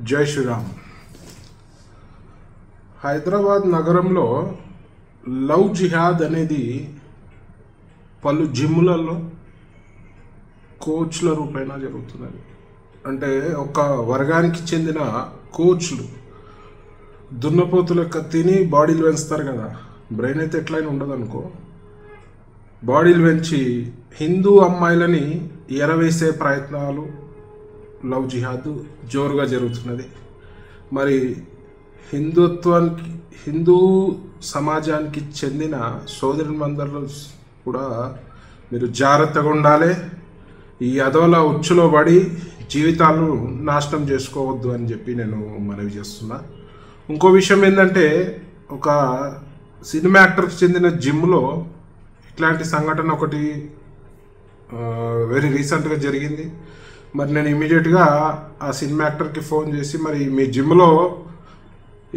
జై శ్రీరామ్. హైదరాబాద్ నగరంలో లవ్ జిహాద్ అనేది పలు జిమ్లలో కోచ్ల రూపేణా జరుగుతున్నది. అంటే ఒక వర్గానికి చెందిన కోచ్లు దున్నపోతు లెక్క తిని బాడీలు పెంచుతారు కదా, బ్రెయిన్ అయితే ఎట్లయినా ఉండదు అనుకో, బాడీలు పెంచి హిందూ అమ్మాయిలని ఎరవేసే ప్రయత్నాలు లవ్ జిహాద్ జోరుగా జరుగుతున్నది. మరి హిందూ సమాజానికి చెందిన సోదరులందరూ కూడా మీరు జాగ్రత్తగా ఉండాలి. ఈ అదోలా ఉచ్చులో పడి జీవితాలను నాశనం చేసుకోవద్దు అని చెప్పి నేను మనవి చేస్తున్నా. ఇంకో విషయం ఏంటంటే, ఒక సినిమా యాక్టర్కి చెందిన జిమ్లో ఇట్లాంటి సంఘటన ఒకటి వెరీ రీసెంట్గా జరిగింది. మరి నేను ఇమీడియట్గా ఆ సినిమా యాక్టర్కి ఫోన్ చేసి, మరి మీ జిమ్లో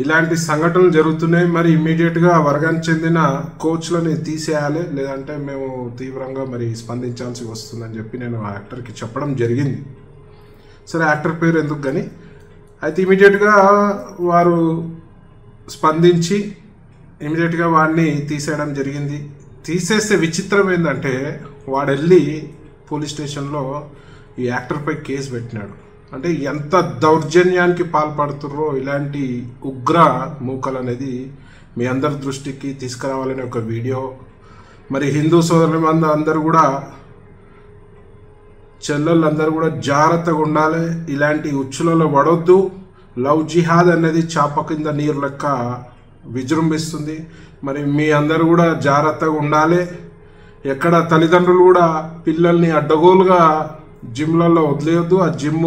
ఇలాంటి సంఘటనలు జరుగుతున్నాయి, మరి ఇమీడియట్గా వర్గానికి చెందిన కోచ్లని తీసేయాలి, లేదంటే మేము తీవ్రంగా మరి స్పందించాల్సి వస్తుందని చెప్పి నేను ఆ యాక్టర్కి చెప్పడం జరిగింది. సరే, యాక్టర్ పేరు ఎందుకు కానీ, అయితే ఇమీడియట్గా వారు స్పందించి ఇమీడియట్గా వాడిని తీసేయడం జరిగింది. తీసేస్తే విచిత్రం ఏంటంటే, వాడు వెళ్ళి పోలీస్ స్టేషన్లో ఈ యాక్టర్పై కేసు పెట్టినాడు. అంటే ఎంత దౌర్జన్యానికి పాల్పడుతుర్రో ఇలాంటి ఉగ్ర మూకలు అనేది మీ అందరి దృష్టికి తీసుకురావాలనే ఒక వీడియో. మరి హిందూ సోదరులు అందరూ కూడా, చెల్లెళ్ళందరూ కూడా జాగ్రత్తగా ఉండాలి, ఇలాంటి ఉచ్చులలో పడొద్దు. లవ్ జిహాద్ అనేది చాప కింద నీరు లెక్క విజృంభిస్తుంది. మరి మీ అందరూ కూడా జాగ్రత్తగా ఉండాలి. ఎక్కడ తల్లిదండ్రులు కూడా పిల్లల్ని అడ్డగోలుగా జిమ్లలో వదిలేయొద్దు. ఆ జిమ్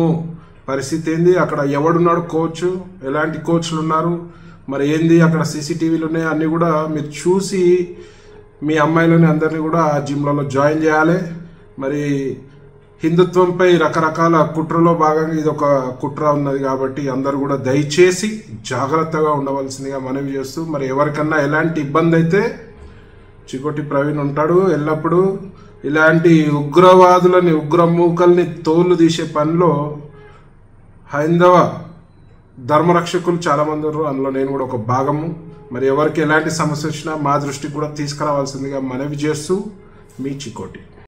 పరిస్థితి ఏంది, అక్కడ ఎవడున్నాడు కోచ్, ఎలాంటి కోచ్లు ఉన్నారు, మరి ఏంది అక్కడ సీసీటీవీలు ఉన్నాయి, అన్నీ కూడా మీరు చూసి మీ అమ్మాయిలని అందరినీ కూడా ఆ జిమ్లలో జాయిన్ చేయాలి. మరి హిందుత్వంపై రకరకాల కుట్రలో భాగంగా ఇది ఒక కుట్ర ఉన్నది కాబట్టి అందరూ కూడా దయచేసి జాగ్రత్తగా ఉండవలసిందిగా మనవి చేస్తూ, మరి ఎవరికన్నా ఎలాంటి ఇబ్బంది అయితే చికోటి ప్రవీణ్ ఉంటాడు ఎల్లప్పుడూ. ఇలాంటి ఉగ్రవాదులని, ఉగ్రమూకల్ని తోలు తీసే పనిలో హైందవ ధర్మరక్షకులు చాలామంది ఉన్నారు, అందులో నేను కూడా ఒక భాగము. మరి ఎవరికి ఎలాంటి సమస్య వచ్చినా మా దృష్టికి కూడా తీసుకురావాల్సిందిగా మనవి చేస్తూ, మీ చికోటి.